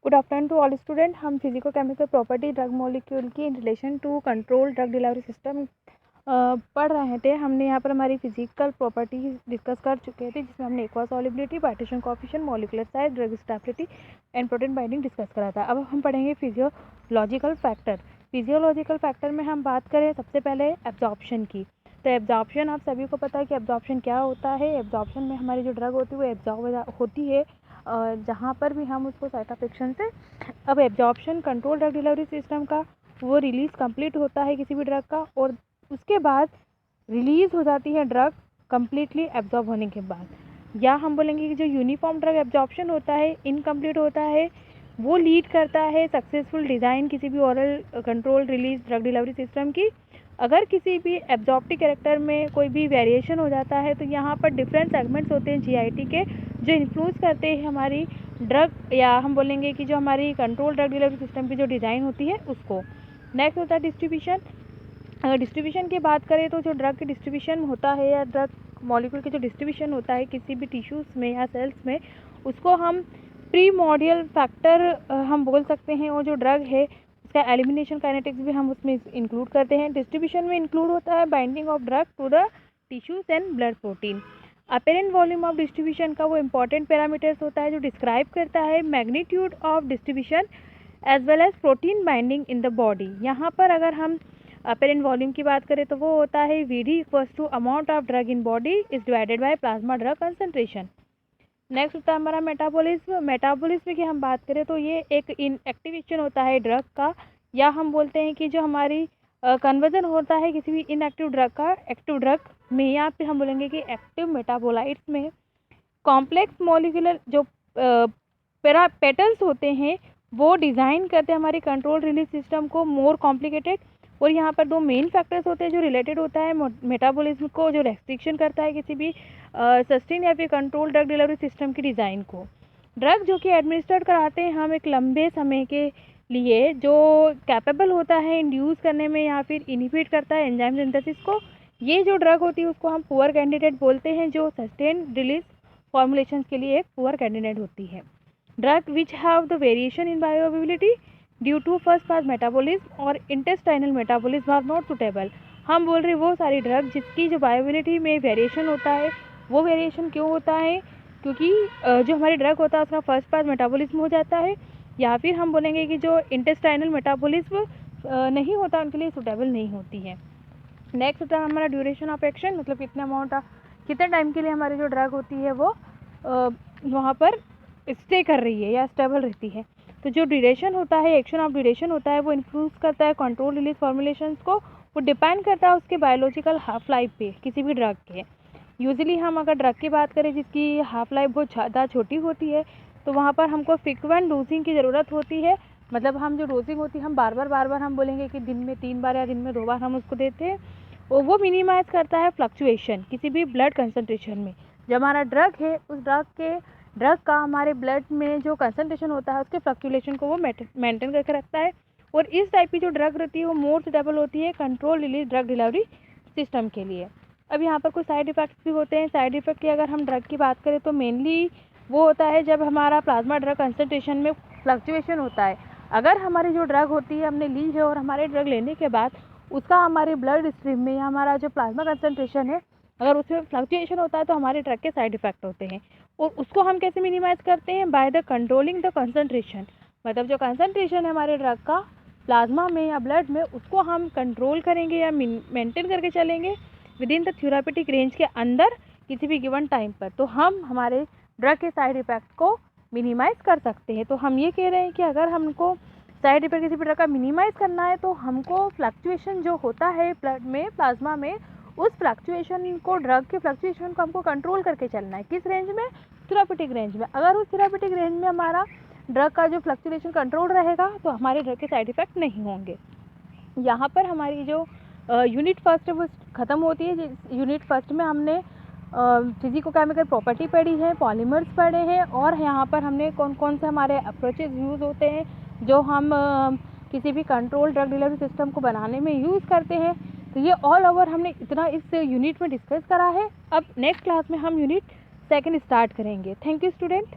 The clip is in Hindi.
Good afternoon to all student. हम physicochemical property drug molecule की in relation to control drug delivery system पढ़ रहे थे। हमने यहाँ पर हमारी फिजिकल प्रॉपर्टीज डिस्कस कर चुके थे, जिसमें हमने aqua solubility, partition coefficient, molecular size, drug stability and protein binding discuss करा था। अब हम पढ़ेंगे फिजियोलॉजिकल फैक्टर। फिजियोलॉजिकल फैक्टर में हम बात करें सबसे पहले एब्जॉर्प्शन की। तो एब्जॉर्प्शन आप सभी को पता है कि एब्जॉर्प्शन क्या होता है। एब्जॉर्प्शन में हमारी जो ड्रग होती है वो एब्जॉर्ब होती है जहाँ पर भी हम उसको साइट ऑफ एक्शन से। अब absorption control drug delivery system का वो रिलीज़ कंप्लीट होता है किसी भी ड्रग का, और उसके बाद रिलीज़ हो जाती है ड्रग कंप्लीटली एब्जॉर्ब होने के बाद। या हम बोलेंगे कि जो यूनिफॉर्म ड्रग एब्जॉर्प्शन होता है, इनकम्प्लीट होता है, वो लीड करता है सक्सेसफुल डिज़ाइन किसी भी oral control release drug delivery system की। अगर किसी भी एब्जॉर्प्टिव कैरेक्टर में कोई भी वेरिएशन हो जाता है तो यहाँ पर डिफरेंट सेगमेंट्स होते हैं जीआईटी के, जो इन्फ्लुएंस करते हैं हमारी ड्रग, या हम बोलेंगे कि जो हमारी कंट्रोल ड्रग डिलीवरी सिस्टम की जो डिज़ाइन होती है उसको। नेक्स्ट होता है डिस्ट्रीब्यूशन। अगर डिस्ट्रीब्यूशन की बात करें तो जो ड्रग की डिस्ट्रीब्यूशन होता है या ड्रग मॉलिक्यूल की जो डिस्ट्रीब्यूशन होता है किसी भी टिश्यूज़ में या सेल्स में, उसको हम प्रीमोडियल फैक्टर हम बोल सकते हैं। और जो ड्रग है उसका एलिमिनेशन काइनेटिक्स भी हम उसमें इंक्लूड करते हैं। डिस्ट्रीब्यूशन में इंक्लूड होता है binding of drug to the tissues and blood protein. Apparent volume of distribution का वो इंपॉर्टेंट पैरामीटर्स होता है जो डिस्क्राइब करता है magnitude of distribution as well as protein binding in the body. यहाँ पर अगर हम अपेरेंट वॉल्यूम की बात करें तो वो होता है VD equals to amount of drug in body is divided by plasma drug concentration. Next होता है हमारा मेटाबॉलिज्म। मेटाबॉलिज्म की हम बात करें तो ये एक इनएक्टिवेशन होता है ड्रग का, या हम बोलते हैं कि जो हमारी कन्वर्जन होता है किसी भी इनएक्टिव ड्रग का एक्टिव ड्रग में, या फिर हम बोलेंगे कि एक्टिव मेटाबोलाइट्स में। कॉम्प्लेक्स मॉलिक्यूलर जो पेटल्स होते हैं वो डिज़ाइन करते हैं हमारी कंट्रोल रिलीज सिस्टम को मोर कॉम्प्लिकेटेड। और यहाँ पर दो मेन फैक्टर्स होते हैं जो रिलेटेड होता है मेटाबॉलिज्म को, जो रेस्ट्रिक्शन करता है किसी भी सस्टेन या फिर कंट्रोल ड्रग डिलीवरी सिस्टम की डिज़ाइन को। ड्रग जो कि एडमिनिस्ट्रेट कराते हैं हम एक लंबे समय के लिए, जो कैपेबल होता है इंड्यूस करने में या फिर इनिबिट करता है एंजाइम सिंथेसिस को, ये जो ड्रग होती है उसको हम पुअर कैंडिडेट बोलते हैं, जो सस्टेन रिलीज फॉर्मुलेशन के लिए एक पुअर कैंडिडेट होती है। Drug which have the variation in bioavailability due to first pass metabolism और intestinal metabolism are not suitable. हम बोल रहे वो सारी ड्रग जिसकी जो बायोअवेलेबिलिटी में वेरिएशन होता है, वो वेरिएशन क्यों होता है? क्योंकि जो हमारी ड्रग होता है उसका फर्स्ट पास मेटाबॉलिज्म हो जाता है, या फिर हम बोलेंगे कि जो इंटेस्टाइनल मेटाबॉलिज्म नहीं होता, उनके लिए सुटेबल नहीं होती है। नेक्स्ट होता है हमारा ड्यूरेशन ऑफ एक्शन, मतलब कितने टाइम के लिए हमारी जो ड्रग होती है वो वहाँ पर स्टे कर रही है या स्टेबल रहती है। तो जो ड्यूरेशन होता है, एक्शन ऑफ ड्यूरेशन होता है, वो इन्फ्लुएंस करता है कंट्रोल रिलीज फॉर्मुलेशंस को। वो डिपेंड करता है उसके बायोलॉजिकल हाफ लाइफ पे किसी भी ड्रग के। यूजुअली हम अगर ड्रग की बात करें जिसकी हाफ लाइफ बहुत ज़्यादा छोटी होती है, तो वहाँ पर हमको फ्रिक्वेंट डोजिंग की ज़रूरत होती है। मतलब हम जो डोजिंग होती है हम बार बार हम बोलेंगे कि दिन में 3 बार या दिन में 2 बार हम उसको देते हैं, और वो मिनिमाइज़ करता है फ्लक्चुएशन किसी भी ब्लड कंसंट्रेशन में। जब हमारा ड्रग है उस ड्रग का हमारे ब्लड में जो कंसंट्रेशन होता है उसके फ्लक्चुएशन को वो मेंटेन करके रखता है। और इस टाइप की जो ड्रग रहती है वो मोर सुटेबल होती है control release drug delivery system के लिए। अब यहाँ पर कुछ साइड इफ़ेक्ट्स भी होते हैं। साइड इफ़ेक्ट की अगर हम ड्रग की बात करें तो मेनली वो होता है जब हमारा प्लाज्मा ड्रग कंसंट्रेशन में फ्लक्चुएशन होता है। अगर हमारी जो ड्रग होती है हमने ली है और हमारे ड्रग लेने के बाद उसका हमारे ब्लड स्ट्रीम में या हमारा जो प्लाज्मा कंसंट्रेशन है अगर उसमें फ्लक्चुएशन होता है तो हमारे ड्रग के साइड इफ़ेक्ट होते हैं। और उसको हम कैसे मिनिमाइज़ करते हैं? By the controlling the concentration. मतलब जो कंसंट्रेशन है हमारे ड्रग का प्लाज्मा में या ब्लड में, उसको हम कंट्रोल करेंगे या मेंटेन करके चलेंगे with in the therapeutic range के अंदर किसी भी गिवन टाइम पर, तो हम हमारे ड्रग के साइड इफ़ेक्ट को मिनिमाइज़ कर सकते हैं। तो हम ये कह रहे हैं कि अगर हमको साइड इफ़ेक्ट किसी भी ड्रग का मिनिमाइज़ करना है तो हमको फ्लक्चुएशन जो होता है ब्लड में, प्लाज्मा में, उस फ्लक्चुएशन को, ड्रग के फ्लक्चुएशन को हमको कंट्रोल करके चलना है। किस रेंज में? थेराप्यूटिक रेंज में। अगर उस थेराप्यूटिक रेंज में हमारा ड्रग का जो फ्लक्चुएशन कंट्रोल रहेगा तो हमारे ड्रग के साइड इफ़ेक्ट नहीं होंगे। यहाँ पर हमारी जो यूनिट फर्स्ट है वो ख़त्म होती है। यूनिट फर्स्ट में हमने फिजिको केमिकल प्रॉपर्टी पढ़ी है, पॉलीमर्स पढ़े हैं, और यहाँ पर हमने कौन कौन से हमारे अप्रोचेज यूज़ होते हैं जो हम किसी भी कंट्रोल ड्रग डिलीवरी सिस्टम को बनाने में यूज़ करते हैं। तो ये ऑल ओवर हमने इतना इस यूनिट में डिस्कस करा है। अब नेक्स्ट क्लास में हम यूनिट सेकंड स्टार्ट करेंगे। Thank you student.